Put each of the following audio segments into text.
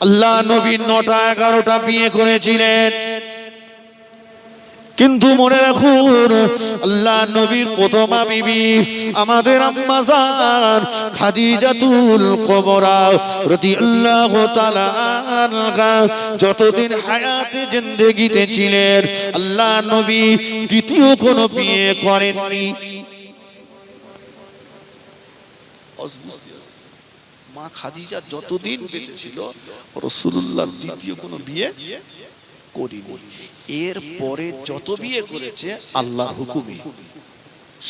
আল্লাহ নবী 9টা 11টা বিয়ে করেছিলেন, কিন্তু মনে রাখুন আল্লাহ নবীর প্রথমা বিবি আমাদের আম্মা জান খাদিজাতুল কুবরা রাদিয়াল্লাহু তাআলা আনহা যতদিন হায়াতে জিন্দেগিতে ছিলেন আল্লাহ নবী দ্বিতীয় কোনো বিয়ে করেননি। মা খাদিজা যতদিন বেঁচে ছিল রাসূলুল্লাহ দ্বিতীয় কোনো বিয়ে করেনি। এর পরে যত বিয়ে করেছে আল্লাহর হুকুমে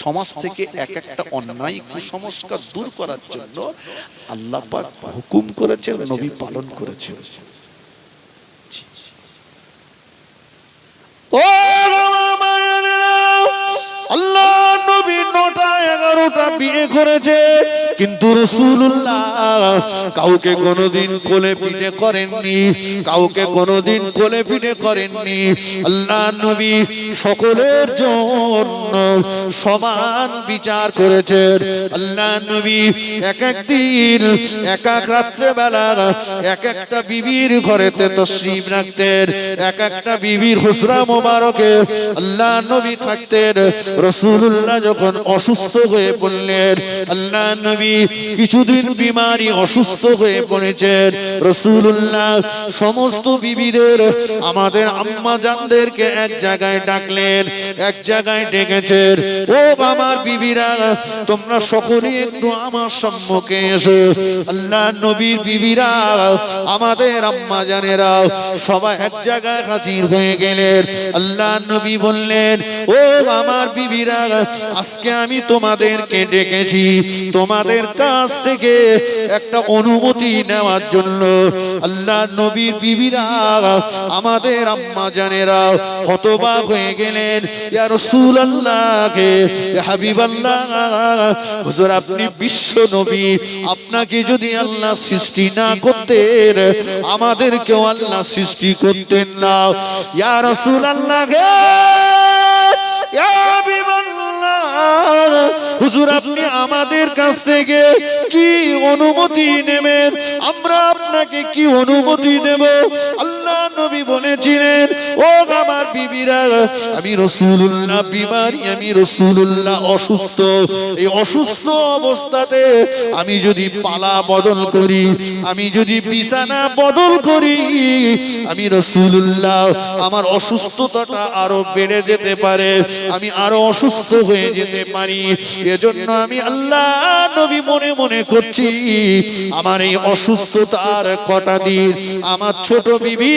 সমাজ থেকে এক একটা অন্যায় কুসংস্কার দূর করার জন্য আল্লাহ পাক হুকুম করেছেন, নবী পালন করেছেন। ও আল্লাহ নবী 9টা 11টা বিয়ে করেছে, কিন্তু রাসূলুল্লাহ কাউকে কোনোদিন কোলে পিঠে করেননি, কাউকে কোনোদিন কোলে পিঠে করেননি। আল্লাহ নবী সকলের জন্য সমান বিচার করেছেন। আল্লাহ নবী এক এক দিন এক এক রাত্রে বেলা এক একটা বিবির ঘরেতে তশরিফ রাখতেন, এক একটা বিবির হুজরা মোবারকে আল্লাহ নবী থাকতেন। রাসূলুল্লাহ যখন অসুস্থ হয়ে পড়লেন, আল্লাহ নবী কিছুদিন বিমারি অসুস্থ হয়ে পড়েছেন, রাসূলুল্লাহ সমস্ত বিবিদের আমাদের আম্মা জানদেরকে এক জায়গায় ডাকলেন, এক জায়গায় ডেকেছেন। ও আমার বিবিরা, তোমরা সকলেই একটু আমার সম্মুখে এসো। আল্লাহ নবীর বিবিরা আমাদের আম্মা জানেরা সবাই এক জায়গায় হাজির হয়ে গেলেন। আল্লাহ নবী বললেন, ও আমার বিবিরা, আজকে আমি তোমাদেরকে ডেকেছি তোমাদের কাছ থেকে একটা অনুমতি নেওয়ার জন্য। আল্লাহ নবীর বিবিরা আমাদের আম্মা জানেরা হতবাক হয়ে গেলেন। ইয়া রাসূলুল্লাহ, ইয়া হাবিবাল্লাহ, হুজুর আপনি বিশ্ব নবী, আপনাকে যদি আল্লাহ সৃষ্টি না করতেন আমাদেরকেও আল্লাহ সৃষ্টি করতেন না। ইয়া রাসূলুল্লাহ, ইয়া হাবিবাল্লাহ, হুজুর আপনি আমাদের কাছ থেকে কি অনুমতি নেবেন, আমরা আপনাকে কি অনুমতি দেব? আল্লাহ নবী বলেছিলেন, ও আমার বিবিরা, আমি রাসূলুল্লাহ বিমারি, আমি রাসূলুল্লাহ অসুস্থ। এই অসুস্থ অবস্থাতে আমি যদি পালা বদল করি, আমি যদি বিছানা বদল করি, আমি রাসূলুল্লাহ আমার অসুস্থতাটা আরো বেড়ে যেতে পারে, আমি আরো অসুস্থ হয়ে যেতে পারি। এজন্য আমি আল্লাহ নবী মনে মনে করছি আমার এই অসুস্থতার কটা দিন আমার ছোট বিবি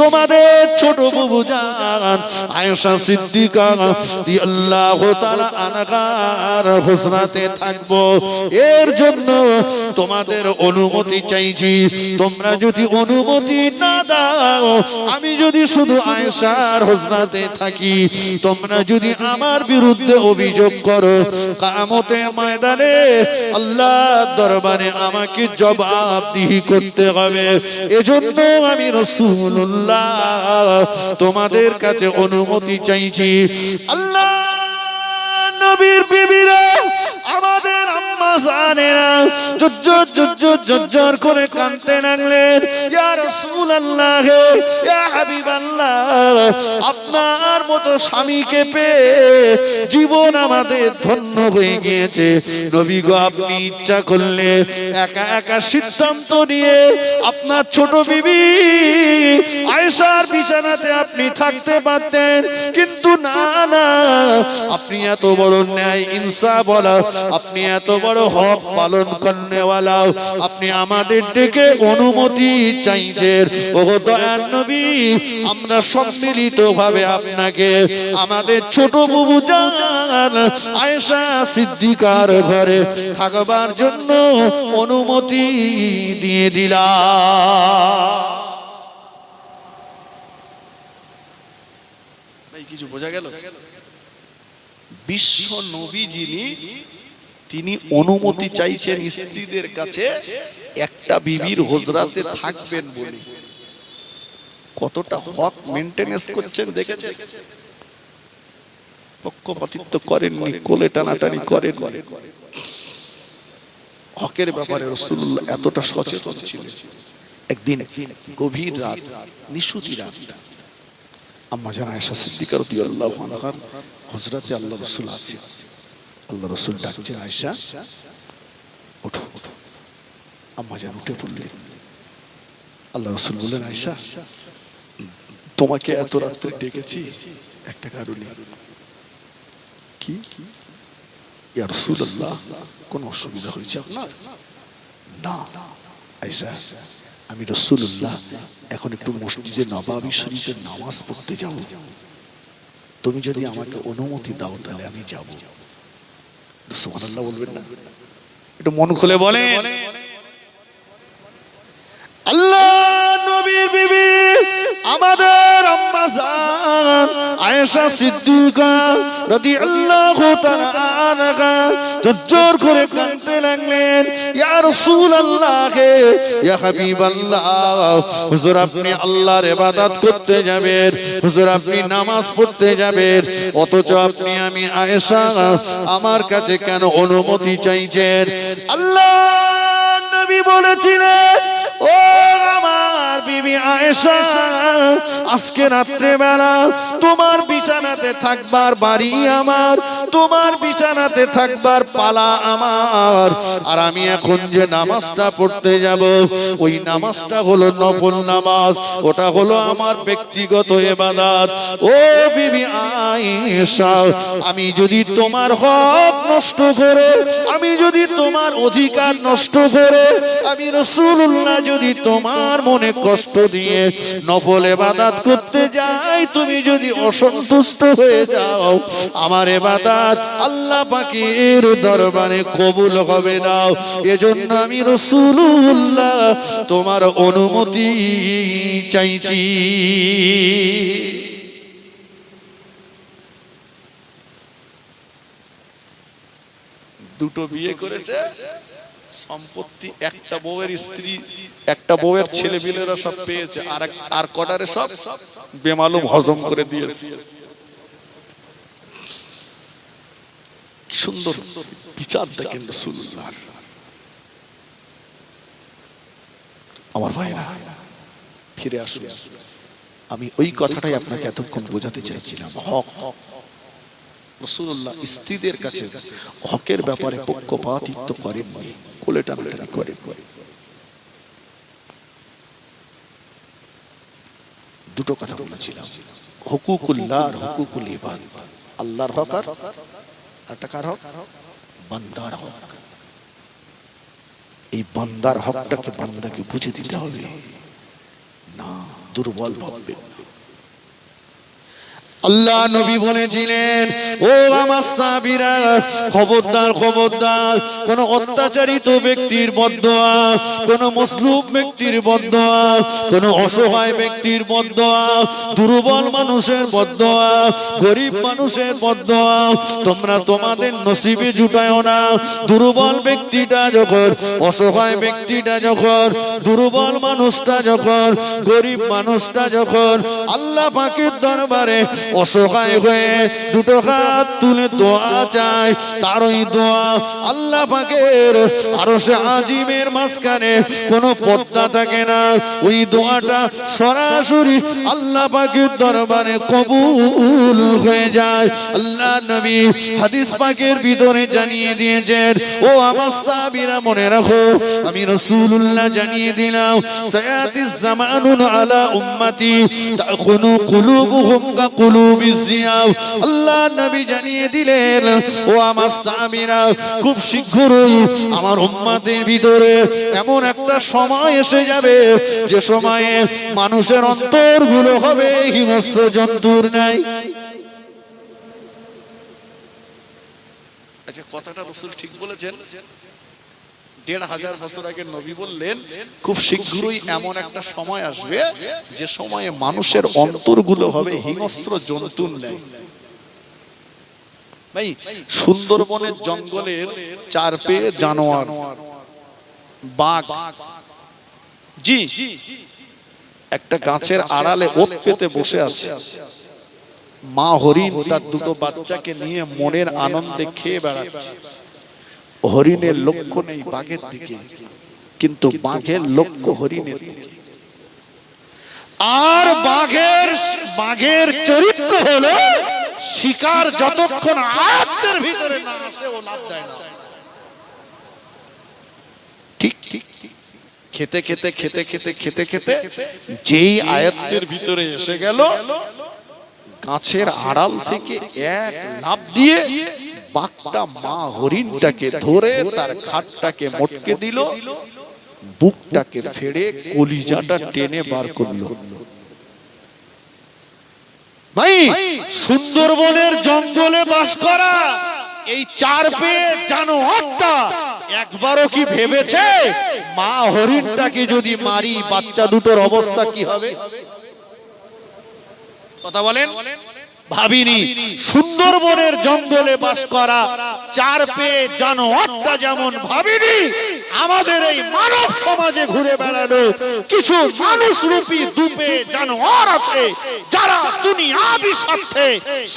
তোমাদের ছোট বাবু জান আয়েশা সিদ্দিকা রাদিয়াল্লাহু তাআলা আনহার হুজরাতে থাকবো। এর জন্য তোমাদের অনুমতি চাইছি। তোমরা যদি অনুমতি না দাও, আমি যদি শুধু আয়েশার হুজরাতে থাকি, তোমরা যদি আমার বিরুদ্ধে অভিযোগ করো, কিয়ামতের ময়দানে আল্লাহর দরবারে আমাকে জবাবদিহি করতে হবে। এজন্য আমি রাসূলুল্লাহ তোমাদের কাছে অনুমতি চাইছি। আল্লাহ নবীর বিবিরা আমাদের আম্মা জানেরা জোর করে কাঁদতে লাগলেন। ইয়া রাসূলুল্লাহ, ইয়া হাবিবাল্লাহ, আপনার মতো স্বামীকে পেয়ে জীবন আমাদের ধন্য হয়ে গিয়েছে। নবী গো, আপনি ইচ্ছা করলে একা একা সিদ্ধান্ত নিয়ে আপনার ছোট বিবি আয়েশার বিছানাতে আপনি থাকতে পারতেন, কিন্তু না না, আপনি এত বড় ন্যায় ইনসাফ ওয়ালা, আপনি এত বড় হক পালন করনেওয়ালা, আপনি আমাদের ডেকে অনুমতি চাইছেন। ওগো দয়ার নবী, আমরা সম্মিলিত ভাবে আপনাকে আমাদের ছোট বাবু জান আয়েশা সিদ্দিকার ঘরে থাকবার জন্য অনুমতি দিয়ে দিলাম। কিছু বোঝা গেল? বিশ্ব নবী যিনি, তিনি অনুমতি চাইছেন স্ত্রীদের কাছে একটা বিবির হুজরাতে থাকবেন বলে। কতটা হক মেইনটেনেন্স করছেন দেখেছেন? পক্ষপাতিত্ব করেননি, কোলে টানাটানি করেন। হকের ব্যাপারে রাসূলুল্লাহ এতটা সচেতন ছিলেন। একদিন গভীর রাত, নিশুতি রাত, আম্মা জান আয়েশা সিদ্দিকা রাদিয়াল্লাহু আনহার হযরতে আল্লাহ রাসূল আছে। আল্লাহ রাসূল ডাকছেন, আয়েশা ওঠো। আম্মা জান উঠে পড়লেন। আল্লাহ রাসূল বললেন, আয়েশা তোমাকে এত রাত্রে ডেকেছি একটা কারণে। কি? ইয়া রাসূলুল্লাহ, কোন অসুবিধা হয়েছে আপনার? না আয়েশা, আমি রাসূলুল্লাহ এখন একটু মসজিদে নববী শরীফে নামাজ পড়তে যাব, তুমি যদি আমাকে অনুমতি দাও তাহলে আমি যাব। সুবহানাল্লাহ বলবেন না? একটু মন খুলে বলেন। আল্লাহ নবীর বিবি আমাদের আম্মা জান আয়েশা সিদ্দিকা রাদিয়াল্লাহু তাআলা আনহা জোর করে কাঁদতে লাগলেন, ইয়া রাসূলুল্লাহ, ইয়া হাবিবাল্লাহ, হুজুর আপনি আল্লাহর ইবাদত করতে যাবেন, হুজুর আপনি নামাজ পড়তে যাবেন, অথচ আপনি আমি আয়েশা আমার কাছে কেন অনুমতি চাইছেন? আল্লাহ নবী বলেছিলেন, ও আমার বিবি আয়েশা, আজকে রাত্রে বেলা তোমার বিছানাতে থাকবার বাড়ি আমার, তোমার বিছানাতে থাকবার পালা আমার। আর আমি এখন যে নামাজটা পড়তে যাব, ওই নামাজটা হলো নফল নামাজ, ওটা হলো আমার ব্যক্তিগত ইবাদত। ও বিবি আয়েশা, আমি যদি তোমার হক নষ্ট করে, আমি যদি তোমার অধিকার নষ্ট করে, আমি রাসূলুল্লাহ যদি তোমার মনে কষ্ট দিয়ে নফল ইবাদত করতে যাই, তুমি যদি অসন্তুষ্ট হয়ে যাও, আমার ইবাদত আল্লাহ পাকের দরবারে কবুল হবে না। এজন্য আমি রাসূলুল্লাহ তোমার অনুমতি চাইছি। দুটো বিয়ে করেছে, সম্পত্তি একটা বউয়ের স্ত্রী, একটা বউয়ের ছেলে বিলেরা সব পেয়েছে, আর কটারে সব বেমালুম হজম করে দিয়েছে। সুন্দর বিচার দেখেন রাসূলুল্লাহ। আমার ভাইরা ফিরে আসুন, আমি ওই কথাটাই আপনাকে এতক্ষণ বোঝাতে চাইছিলাম। হক, রাসূলুল্লাহ স্ত্রীদের কাছে হকের ব্যাপারে পক্ষপাতিত্ব করেননি, কোলে টানাটানি করেন। দুটো কথা বলেছিলাম, হুকুকুল্লাহ আর হুকুকুল ইবাদ। আল্লাহর হক আর একটা কার হক? বান্দার হক। এই বান্দার হকটাকে বান্দাকে বুঝে দিতে হবে না, দুর্বল ভাববেন না। আল্লাহ নবী বলেছিলেন, ও আমার সাহাবীরা, খবরদার খবরদার, কোন অত্যাচারিত ব্যক্তির বদদোয়া, কোন মজলুম ব্যক্তির বদদোয়া, কোন অসহায় ব্যক্তির বদদোয়া, দুর্বল মানুষের বদদোয়া, গরিব মানুষের বদদোয়া তোমরা তোমাদের নসিবে জুটায়ও না। দুর্বল ব্যক্তিটা যখন, অসহায় ব্যক্তিটা যখন, দুর্বল মানুষটা যখন, গরিব মানুষটা যখন আল্লাহ পাকের দরবারে অসহায় হয়ে দুটো হাত তুলে দোয়া চায়, তার ওই দোয়া আল্লাহ পাকের আরশে আজিমের মাঝখানে কোনো পর্দা থাকে না, ওই দোয়াটা সরাসরি আল্লাহ পাকের দরবারে কবুল হয়ে যায়। আল্লাহ নবী হাদিস পাকের ভিতরে জানিয়ে দিয়েছেন, ও আমার সাহাবীরা মনে রাখো, আমি রাসূলুল্লাহ জানিয়ে দিলাম, সায়াতিস জামানুন আলা উম্মতি তাকুনু কুলুবুহুম কা কুলুবিস জিয়াব। আল্লাহ নবী জানিয়ে দিলেন, ও আমার সাহাবীরা, খুব শীঘ্রই আমার উম্মতের ভিতরে এমন একটা সময় এসে যাবে, যে সময়ে মানুষের অন্তরগুলো হবে হিংস্র জন্তুর ন্যায়। আচ্ছা, কথাটা রাসূল ঠিক বলেছেন? ১৫০০ বছর আগে নবী বললেন, খুব শীঘ্রই এমন একটা সময় আসবে যে সময়ে মানুষের অন্তরগুলো হবে হিংস্র জন্তুর ন্যায়। ভাই, সুন্দরবনের জঙ্গলের চার পেয়ে জানোয়ার, বাঘ, জি একটা গাছের আড়ালে ওত পেতে বসে আছে। মা হরিণ তার দুটো বাচ্চাকে নিয়ে মনের আনন্দে খেয়ে বেড়াচ্ছে। হরিণের লক্ষ্য নেই বাঘের দিকে, কিন্তু বাঘের লক্ষ্য হরিণের দিকে। আর বাঘের চরিত্র হলো শিকার যতক্ষণ আয়ত্তের ভিতরে না আসে ও লাভ দেয় না। ঠিক ঠিক খেতে খেতে খেতে খেতে খেতে খেতে যেই আয়ত্তের ভিতরে এসে গেল, গাছের আড়াল থেকে এক লাফ দিয়ে বাঘটা মা হরিণটাকে ধরে তার ঘাটটাকে মটকে দিল, বুকটাকে ফেড়ে কলিজাটা টেনে বার করলো। ভাই, সুন্দরবনের জঙ্গলে বাস করা এই 4 পেয়ে জানোয়ারটা একবারও কি ভেবেছে মা হরিণটাকে যদি মারি বাচ্চা দুটোর অবস্থা কি হবে? কথা বলেন। ভাবিনি। সুন্দরবনের জঙ্গলে বাস করা 4 পেয়ে জানোয়ারটা যেমন ভাবিনি, আমাদের এই মানব সমাজে ঘুরে বেড়ানো কিছু মানুষরূপী দুপে জানোয়ার আছে, যারা দুনিয়াবি স্বার্থে,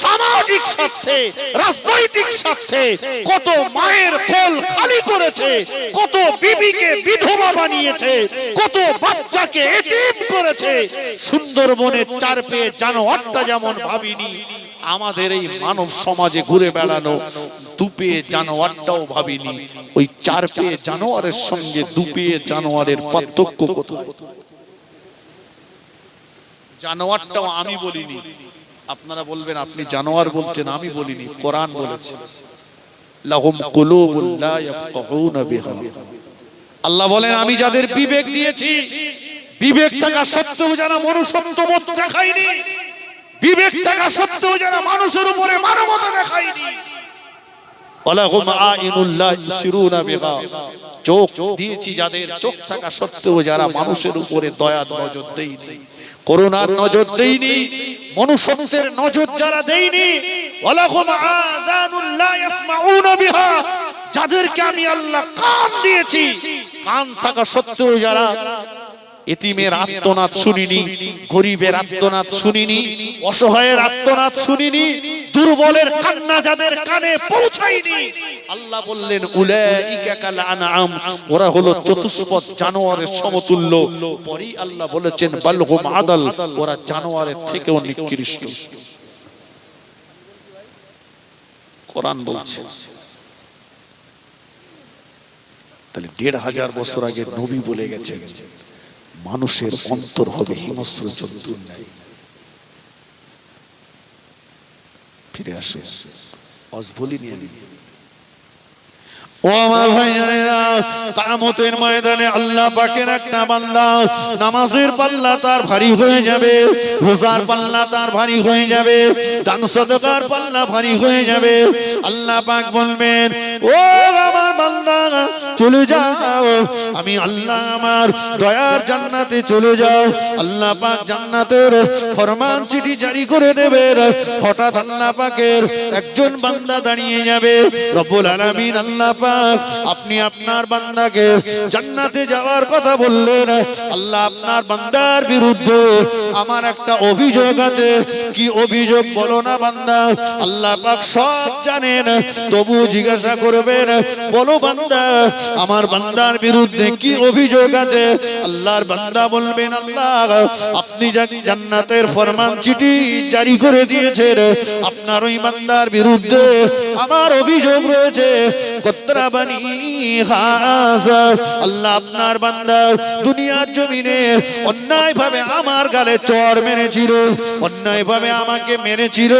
সামাজিক স্বার্থে, রাজনৈতিক স্বার্থে কত মায়ের কোল খালি করেছে, কত বিবিকে বিধবা বানিয়েছে, কত বাচ্চাকে এতিম করেছে। সুন্দরবনের 4 পেয়ে জানোয়ারটা যেমন ভাবিনি, আমাদের এই মানব সমাজে ঘুরে বেড়ানো দুপেয়ে জানোয়ারটাও ভাবিনি। ওই 4 পেয়ে জানোয়ারের সঙ্গে দুপেয়ে জানোয়ারের পার্থক্য কত? জানোয়ারটাও আমি বলিনি, আপনারা বলবেন আপনি জানোয়ার বলছেন, আমি বলিনি, কোরআন বলেছে লাহুম কুলুবুন লা ইয়াফকাহুনা বিহা। আল্লাহ বলেন আমি যাদের বিবেক দিয়েছি, বিবেক থাকা সত্ত্বেও যারা মনুষ্যত্ববোধ দেখায়নি, বিবেক থাকা সত্ত্বেও যারা মানুষের উপরে মানবতা দেখায়নি, ওয়ালাহুম আইনুল লা ইউসিরুনা বিহা। চোখ দিয়েছি যাদের, চোখ থাকা সত্ত্বেও যারা মানুষের উপরে দয়ার নজর দেয়নি, করুণার নজর দেয়নি, মনুষ্যত্বের নজর যারা দেয়নি, ওয়ালাহুম আযানুল লা ইয়াসমাউনা বিহা। যাদেরকে আমি আল্লাহ কান দিয়েছি, কান থাকা সত্ত্বেও যারা এতিমের আর্তনাদ শুনিনি, গরিবের আর্তনাদ শুনিনি, অসহায়ের আর্তনাদ শুনিনি, দুর্বলের কান্না যাদের কানে পৌঁছায়নি, আল্লাহ বললেন উলাইকা কাল আনআম, ওরা হলো চতুষ্পদ জানোয়ারের সমতুল্য। পরেই আল্লাহ বলেছেন বালহুম আদাল, ওরা জানোয়ারের থেকেও নিকৃষ্ট। কোরআন বলছে। তাহলে ১৫০০ বছর আগে নবী বলে গেছেন মানুষের অন্তর হবে হিংস্র জন্তুর ন্যায়। ফিরে আসে আজ বলিনি আমি। ও আমার ভাইয়েরা, কিয়ামতের ময়দানে আল্লাহ পাকের একটা বান্দা নামাজের পাল্লা তার ভারী হয়ে যাবে, রোজার পাল্লা তার ভারী হয়ে যাবে, দান সদকার পাল্লা ভারী হয়ে যাবে। আল্লাহ পাক বলবেন ও আমার বান্দা চলে যাও, আমি আল্লাহ আমার দয়ার জান্নাতে চলে যাও। আল্লাহ পাক জান্নাতের ফরমান চিঠি জারি করে দেবেন। হঠাৎ আল্লাহ পাকের একজন বান্দা দাঁড়িয়ে যাবে। রব্বুল আলামিন আল্লাহ পাক আপনি আপনার বান্দাকে জান্নাতে যাওয়ার কথা বললেন, আল্লাহ আপনার বান্দার বিরুদ্ধে আমার একটা অভিযোগ আছে। কি অভিযোগ বলো না বান্দা? আল্লাহ পাক সব জানেন, তবু জিজ্ঞাসা করবেন বলো বান্দা আমার বান্দার বিরুদ্ধে কি অভিযোগ আছে? আল্লাহর বান্দা বলবেন আল্লাহ আপনি জান্নাতের ফরমান চিঠি জারি করে দিয়েছেন, আপনার ওই বান্দার বিরুদ্ধে আমার অভিযোগ রয়েছে। আল্লাহ আপনার বান্দা দুনিয়ার জমিনে অন্যায় ভাবে আমার গালে চড় মেরেছিল, অন্যায় ভাবে আমাকে মেরেছিল।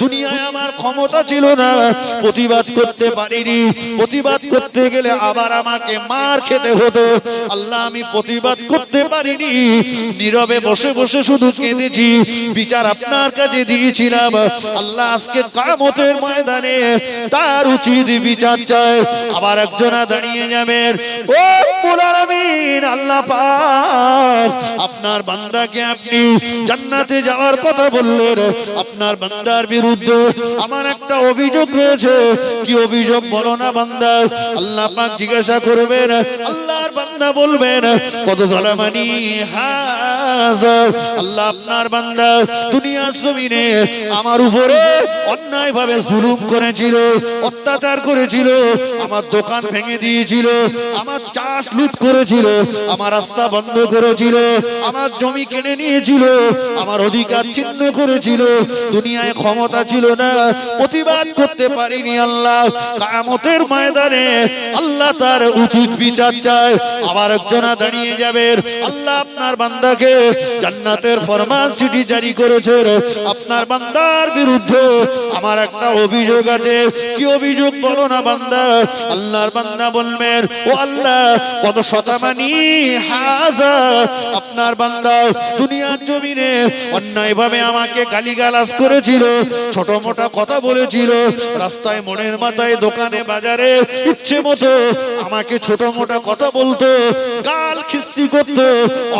দুনিয়ায় আমার ক্ষমতা ছিল না, প্রতিবাদ করতে পারিনি, প্রতিবাদ করতে গেলে আবার আমাকে মার খেতে হতো। আল্লাহ আমি প্রতিবাদ করতে পারিনি, নীরবে বসে বসে শুধু কেঁদেছি, বিচার আপনার কাছে দিয়েছিলাম। আল্লাহ আজকে কিয়ামতের ময়দানে তার উচিত বিচার চায়। আবার একজনা দাঁড়িয়ে যাবেন, ও রব্বুল আলামিন আল্লাহ পাক আপনার বান্দাকে আপনি জান্নাতে যাওয়ার কথা বললেন, আপনার বান্দার বিরুদ্ধে আমার একটা অভিযোগ রয়েছে। কি অভিযোগ বলো না বান্দা? আল্লাহ পাক জিজ্ঞাসা করবেন, আল্লাহর বান্দা বলবেন কত জালামানি হাযা, আল্লাহ আপনার বান্দা দুনিয়ার জমিনে আমার উপরে অন্যায়ভাবে জুলুম করেছিল, অত্যাচার করেছিল, আমার দোকান ভেঙে দিয়েছিল, আমার চাষ লুট করেছিল, আমার রাস্তা বন্ধ করেছিল, আমার জমি কেড়ে নিয়েছিল, আমার অধিকার ছিন্ন করেছিল, দুনিয়ায় ক্ষমতা ছিল না, প্রতিবাদ করতে পারিনি। আল্লাহ কিয়ামতের ময়দানে আল্লাহ তার উচিত বিচার চায়। আবার একজনা দাঁড়িয়ে যাবে, আল্লাহ আপনার বান্দাকে জান্নাতের ফরমান চিঠি জারি করেছে, আপনার বান্দার বিরুদ্ধে আমার একটা অভিযোগ আছে। কি অভিযোগ বলো না বান্দা? আল্লাহর বান্দা বলবেন, ও আল্লাহ কত শতামানি হাযা, আপনার বান্দা দুনিয়ার জমিনে অন্যায়ভাবে আমাকে গালিগালাজ করেছিল, ছোট মোটা কথা বলেছিল, রাস্তায় মোড়ের মাথায় দোকানে বাজারে ইচ্ছে মতো আমাকে ছোট মোটা কথা বলতো, গাল খিস্তি করতো,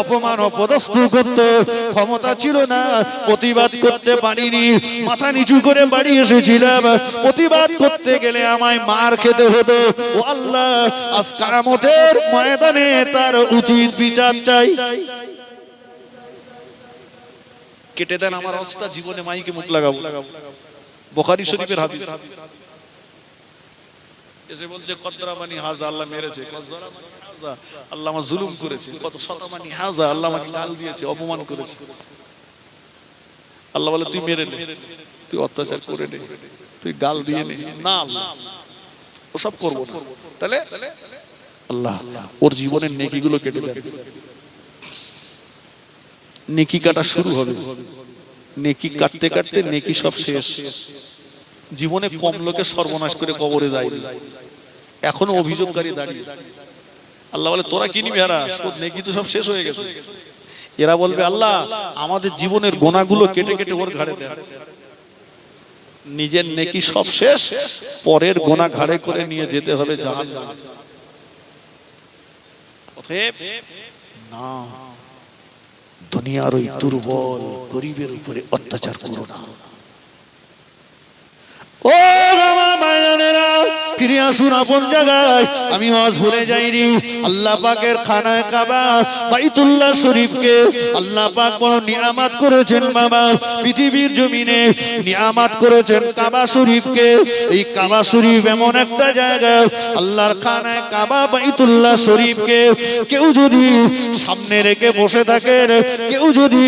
অপমান অপদস্থ করতো, ক্ষমতা ছিল না, প্রতিবাদ করতে পারিনি, মাথা নিচু করে বাড়ি এসেছিলাম, প্রতিবাদ করতে গেলে আমায় মার খেতে হতো। ও আল্লাহ আজ কিয়ামতের ময়দানে তার উচিত বিচার চাই। কেটে দেন আমার অবস্থা, জীবনে মাইকে মুখ লাগাবো। বুখারী শরীফের হাদিস। এসে বলছে কদরামানি হাযা, আল্লাহ মেরেছে, কদরামানি হাযা, আল্লাহ আমার জুলুম করেছে, কত শতমানি হাযা, আল্লাহ আমাকে গাল দিয়েছে, অপমান করেছে। আল্লাহ বলে তুই মেরে নে, তুই অত্যাচার করে নে, তুই গাল দিয়ে নে, না আল্লাহ ওসব করব না। তাহলে আল্লাহ ওর জীবনের নেকিগুলো কেটে দেন। নেকি কাটা শুরু হবে, নেকি কাটতে কাটতে নেকি সব শেষ। জীবনে কম লোকে সর্বনাশ করে কবরে যায়, এখনো অভিযোগকারী দাঁড়িয়ে। আল্লাহ বলে তোরা কি নিবি, হারা নেকি তো সব শেষ হয়ে গেছে। এরা বলবে আল্লাহ আমাদের জীবনের গোনাগুলো কেটে কেটে ওর ঘাড়ে দেন। নিজের নেকি সব শেষ, পরের গোনা ঘাড়ে করে নিয়ে যেতে হবে জাহান্নামে। অতএব না, দুনিয়ার ওই দুর্বল গরিবের উপরে অত্যাচার করো না। ও আমার ভাইজানেরা, ফিরে আসুন আপন জায়গায়। আমি ওয়াজ ভুলে যাইনি, আল্লাহ পাকের খানায় কাবা বাইতুল্লাহ শরীফকে আল্লাহ পাক বড় নিয়ামত করেছেন বাবা। পৃথিবীর জমিনে নিয়ামত করেছেন কাবা শরীফকে। এই কাবা শরীফ এমন একটা জায়গা, আল্লাহর খানায় কাবা বাইতুল্লাহ শরীফকে কেউ যদি সামনে রেখে বসে থাকেন, কেউ যদি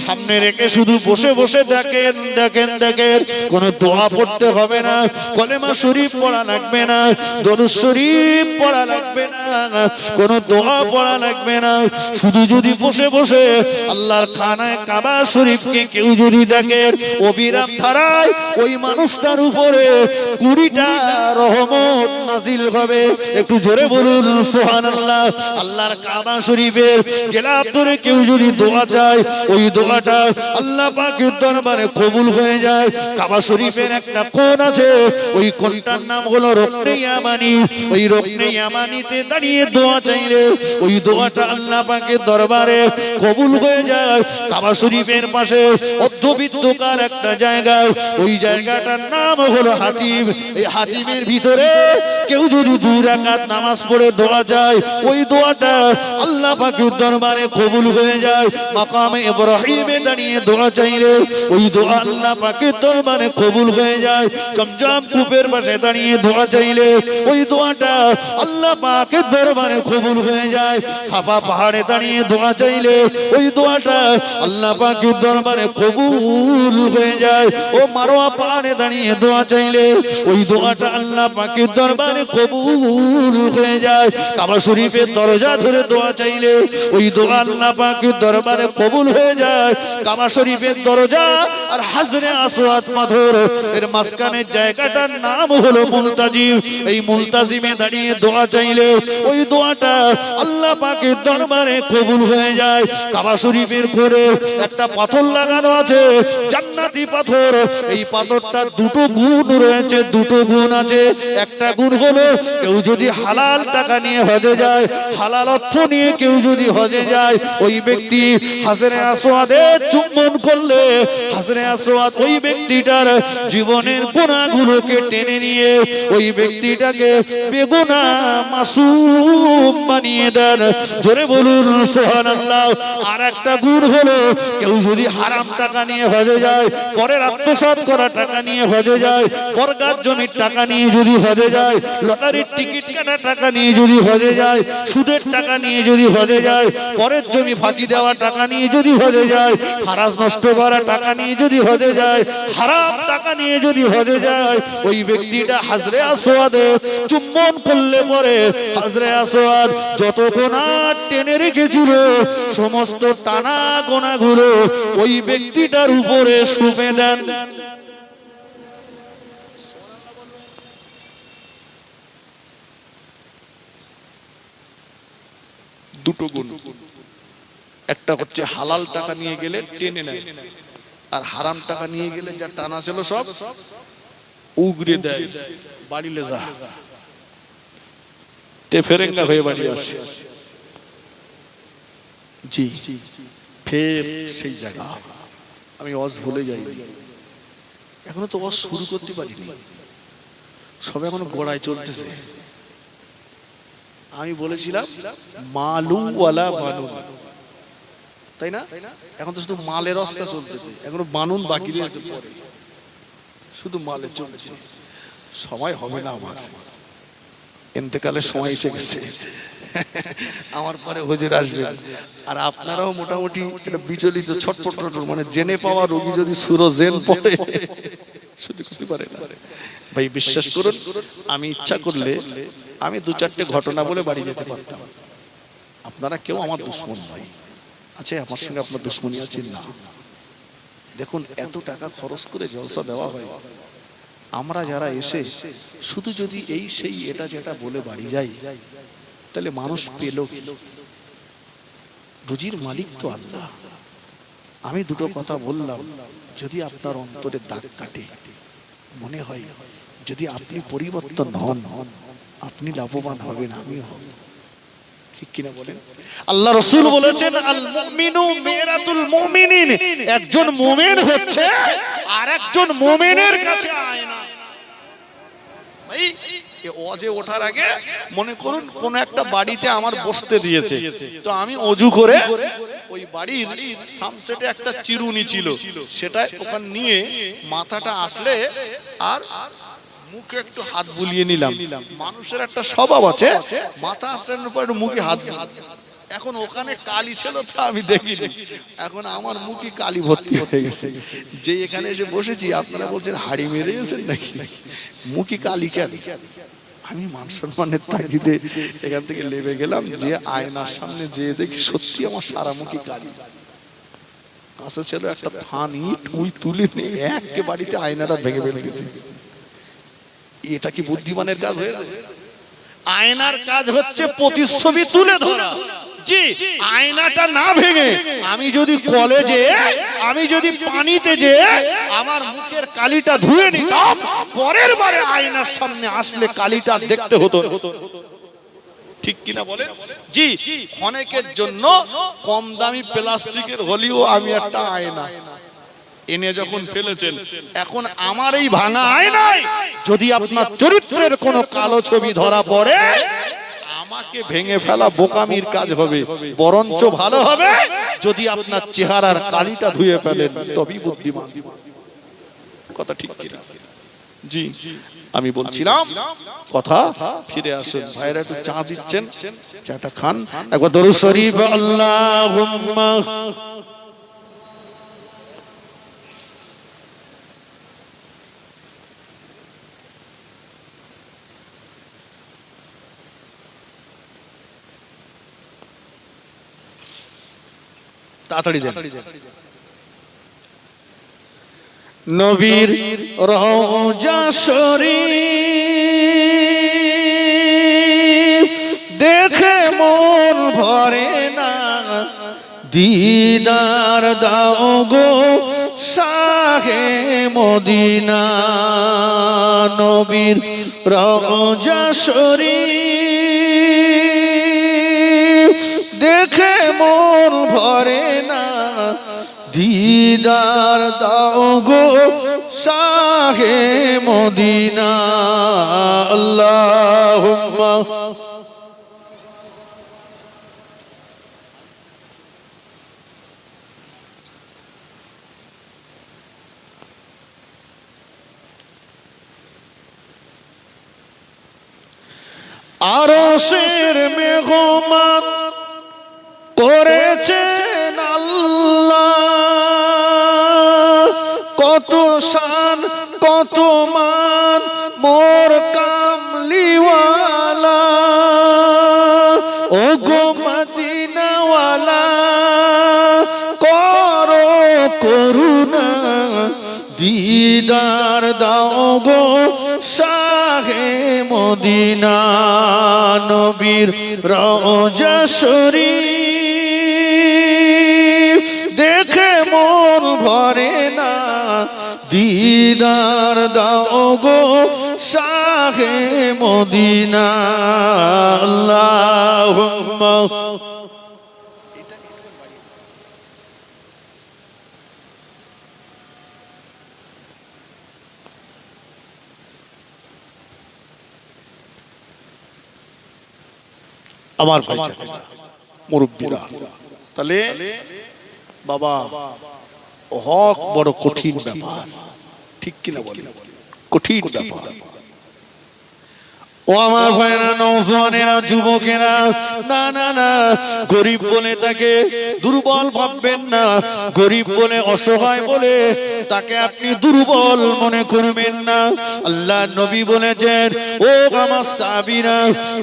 সামনে রেখে শুধু বসে বসে দেখেন দেখেন দেখেন, কোনো দোয়া পড়তে হবে না, কলেমা শরীফ পড়া লাগবে না, দরুদ শরীফ পড়া লাগবে না, কোনো দোয়া পড়া লাগবে না। শুধু যদি বসে বসে আল্লাহর খানায় কাবা শরীফকে কেউ যদি দেখেন, অবিরাম ধারায় ওই মানুষটার উপরে 20টা রহমত নাজিল হবে। একটু জোরে বলুন সুবহানাল্লাহ। আল্লাহর কাবা শরীফের গেলাপ ধরে কেউ যদি দোয়া চায়, ওই দোয়াটা আল্লাহ পাকের দরবারে কবুল হয়ে যায়। কাবা শরীফের একটা কোণ আছে, ওই কোণটার নাম হলো রুকনে ইয়ামানি। ওই রুকনে ইয়ামানিতে দাঁড়িয়ে দোয়া চাইলে ওই দোয়াটা আল্লাহ পাকের দরবারে কবুল হয়ে যায়। কাবা শরীফের পাশে অর্ধবৃত্তাকার একটা জায়গা, ওই জায়গাটার নাম হলো হাতিম। এই হাতিমের ভিতরে কেউ যদি 2 রাকাত নামাজ পড়ে দোয়া চায়, ওই দোয়াটা আল্লাহ পাকের দরবারে কবুল হয়ে যায়। মাকামে ইব্রাহিমে দাঁড়িয়ে দোয়া চাইলে ওই দোয়া আল্লাহ পাকের দরবারে কবুল হয়ে যায়। জমজম কূপের পাশে দাঁড়িয়ে দোয়া চাইলে ওই দোয়াটা আল্লাহ পাকের দরবারে কবুল হয়ে যায়। সাফা পাহাড়ে দাঁড়িয়ে দোয়া চাইলে ওই দোয়াটা আল্লাহ পাকের দরবারে কবুল হয়ে যায়। ও মারওয়া পাহাড়ে দাঁড়িয়ে দোয়া চাইলে ওই দোয়াটা আল্লাহ পাকের দরবারে কবুল হয়ে যায়। কাবা শরীফের দরজা ধরে দোয়া চাইলে ওই দোয়া আল্লাহ পাকের দরবারে কবুল হয়ে যায়। কাবা শরীফের দরজা আর হাজরে আসওয়াদ পাথর এর মাঝখানের জায়গাটার নাম হলো মুলতাজিম। এই মুলতাজিমে দাঁড়িয়ে দোয়া চাইলে ওই দোয়াটা আল্লাহ পাকের দরবারে কবুল হয়ে যায়। কাবা শরীফের করে একটা পাথর লাগানো আছে, জান্নাতি পাথর। এই পাথরটার 2টো গুণ রয়েছে, 2টো গুণ আছে। একটা গুণ হলো কেউ যদি হালাল টাকা নিয়ে হজে যায়, হালাল অর্থ নিয়ে কেউ যদি হজে যায়, ওই ব্যক্তি হাজরে আসওয়াদের চুম্বন করলে হাজরে আসওয়াদ ওই ব্যক্তিটার জীবনের গুনাহগুলোকে টেনে নিয়ে ওই ব্যক্তিটাকে বেগুনাহ মাসুম বানিয়ে দেন। জোরে বলুন সুবহানাল্লাহ। আর একটা গুণ হলো কেউ যদি হারাম টাকা নিয়ে হজে যায়, পরের আত্মসাৎ করা টাকা নিয়ে হজে যায়, বরগার জমির টাকা নিয়ে যদি হজে যায়, লটারির টিকিট কাটা টাকা নিয়ে যদি হজে যায়, সুদের টাকা নিয়ে যদি হজে যায়, পরের জমি ফাঁকি দেওয়া টাকা নিয়ে যদি হজে যায়, ফারাজ নষ্ট করা টাকা নিয়ে যদি হজে যায়, হারাম টাকা নিয়ে যদি হজে যায়, ওই ব্যক্তিটা হাজরে আসওয়াদে চুম্বন করলে পরে হাজরে আসওয়াদ যত গুনাহ টেনে রেখেছিল সমস্ত টানা গোনাগুলো ওই ব্যক্তিটার উপরে শুবে দেন। দুটো গুণ, একটা হচ্ছে হালাল টাকা নিয়ে গেলে টেনে নেয়, আর হারাম টাকা নিয়ে গেলে যা টানা ছিল সব উগরে দেয়, বাড়িলে যা তে ফেরেঙ্গা হয়ে বাড়ি আসে। জি ফের সেই জায়গা আমি ওয়াজ ভুলে যাইনি, এখনো তো ওয়াজ শুরু করতে পারিনি, সব এখনো গোড়ায় চলতেছে। আমি বলেছিলাম মালু ওয়ালা বানুন, তাই না? এখন তো শুধু মালের রসটা চলতেছে, এখনো বানুন বাকি রয়েছে, পরে শুধু মালের চলছে। সময় হবে না আমার, ইন্তেকালের সময় এসে গেছে, আমার পরে হুজুর আসবেন। আর আপনারাও মোটামুটি বিচলিত ছটফট, মানে জেনে পাওয়া রোগী যদি সুরো জেন পড়ে সহ্য করতে পারে না। ভাই বিশ্বাস করুন, আমি ইচ্ছা করলে আমি দু চারটে ঘটনা বলে বাড়ি যেতে পারতাম। আপনারা কেউ আমার দুশ্মন নয়, আছে আমার সঙ্গে আপনার দুশ্মনী আছে না। দেখুন এত টাকা খরচ করে জলসা দেওয়া হয়, আমরা যারা এসে শুধু যদি এই সেই এটা যেটা বলে বাড়ি যাই, তাহলে মানুষ পেল। রুজির মালিক তো আল্লাহ। আমি দুটো কথা বললাম, যদি আপনার অন্তরে দাগ কাটে, মনে হয় যদি আপনি পরিবর্তন হন, আপনি লাভবান হবেন, আমিও হব। ঠিক কিনা বলেন? আল্লাহ রাসূল বলেছেন আল মুমিনু মিরাতুল মুমিনিন, একজন মুমিন হচ্ছে আরেকজন মুমিনের কাছে আয়না। ভাই এই ওয়াজে ওঠার আগে মনে করুন কোন একটা বাড়িতে আমার বসতে দিয়েছে, তো আমি ওযু করে ওই বাড়ির সামসেটে একটা চিরুনি ছিল, সেটা ওখানে নিয়ে মাথাটা আসলে আর মুখে একটু হাত বুলিয়ে নিলাম। মানুষের একটা স্বভাব আছে, মাথা আসলানোর পর মুখে হাত। এখন ওখানে কালি ছিল তো আমি দেখিনি, এখন আমার মুখে কালি ভর্তি হয়ে গেছে। যে এখানে এসে বসেছি আপনারা বলছেন হাড়ি মেরে গেছেন নাকি, মুখে কালি কেন? আমি মান সম্মানের তাগিদে এখান থেকে লেবে গেলাম, যে আয়নার সামনে যে দেখি সত্যি আমার সারা মুখে কালি। কাছে ছিল একটা থানি টুই তুলে নিয়ে একে বাড়িতে আয়নাটা ভেঙে ফেলে গেছি। এটা কি বুদ্ধিমানের কাজ হয়েছে? আয়নার কাজ হচ্ছে প্রতিচ্ছবি তুলে ধরা। জি, আয়নাটা না ভেঙে আমি যদি কলেজে, আমি যদি পানিতে যে আমার মুখের কালিটা ধুয়ে নিতাম, পরের বারে আয়নার সামনে আসলে কালিটা দেখতে হতো। ঠিক কিনা বলেন? জি, অনেকের জন্য কম দামি প্লাস্টিকের হলেও আমি একটা আয়না এনে যখন ফেলেছেন, এখন আমার এই ভাঙা আয়নায় যদি আপনার চরিত্রের কোনো কালো ছবি ধরা পড়ে, আমাকে ভেঙে ফেলা বোকামির কাজ হবে। বরঞ্চ ভালো হবে যদি আপনার চেহারার কালিটা ধুয়ে ফেলেন, তবেই বুদ্ধিমান। কথা ঠিক কিনা? জি, আমি বলছিলাম কথা ফিরে আসুন। ভাইরা একটু চা দিচ্ছেন, চাটা খান। একবার দরুদ শরীফ আল্লাহুম্মা তাড়াতাড়ি দেন। নবীর রওজা শরীফ দেখে মন ভরে না, দিদার দাও গো শাহে মদিনা। নবীর রওজা শরীফ দেখে মন ভরে না, দিদার দাও গো শাহে মদিনা। আল্লাহুম্মা আরশের মেহমান করেছেন আল্লাহ, কত শান কত মান মোর কামলিওয়ালা। ও গো মদিনাওয়ালা করো করুণা, দিদার দাও গো শাহে মদিনা। নবীর রওজা শরীফ দেখে মন ভরে না, দিদার দাও গো শাহে মদিনা। আল্লাহুম্মা আমার ভাই মুরব্বীরা, তাহলে বাবা হক বড় কঠিন ব্যাপার, ঠিক কিনা বলি? কঠিন ব্যাপার। ও আমার ভাইরা, নওজওয়ানেরা, যুবকেরা, না না না, গরিব বলে তাকে দুর্বল ভাববেন না। গরিব বলে, অসহায় বলে তাকে আপনি দুর্বল মনে করবেন না। আল্লাহ নবী বলেছেন, ও আমার সাহাবীরা,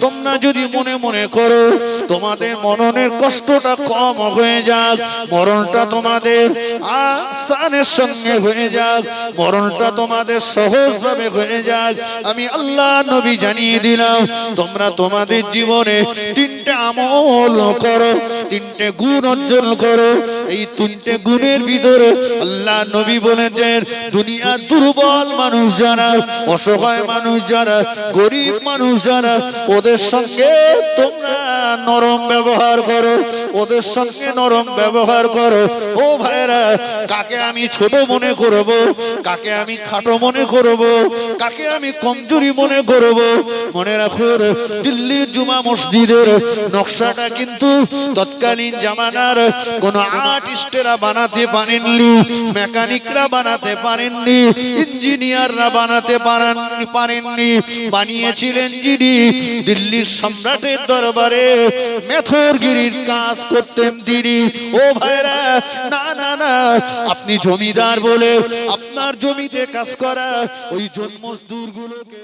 তোমরা যদি মনে মনে করো তোমাদের মননের কষ্টটা কম হয়ে যাক, মরণটা তোমাদের আসানের সঙ্গে হয়ে যাক, মরণটা তোমাদের সহজভাবে হয়ে যাক, আমি আল্লাহ নবী জানিয়ে দিলাম, তোমরা তোমাদের জীবনে তিনটে আমল করো, তিনটে গুণ অর্জন করো। এই তিনটে গুণের ভিতরে আল্লাহ নবী বলেছেন, দুনিয়ার দুর্বল মানুষ যারা, অসহায় মানুষ যারা, গরিব মানুষ যারা, ওদের সঙ্গে তোমরা নরম ব্যবহার করো, ওদের সঙ্গে নরম ব্যবহার করো। ও ভাইরা, কাকে আমি ছোট মনে করব, কাকে আমি খাটো মনে করব, কাকে আমি কমজোরি মনে করব, মনে রাখুন, দিল্লির জুমা মসজিদের নকশাটা কিন্তু তৎকালীন জামানার কোন আর্টিস্টেরা বানাতে পারেননি, মেকানিকরা বানাতে পারেননি, ইঞ্জিনিয়াররা বানাতে পারেননি। বানিয়েছিলেন যিনি, দিল্লির সম্রাটের দরবারে মেথরগিরির কাজ করতেন তিনি। ও ভাইরা, না না না, আপনি জমিদার বলে আপনার জমিতে কাজ করা ওই জন মজদুর গুলোকে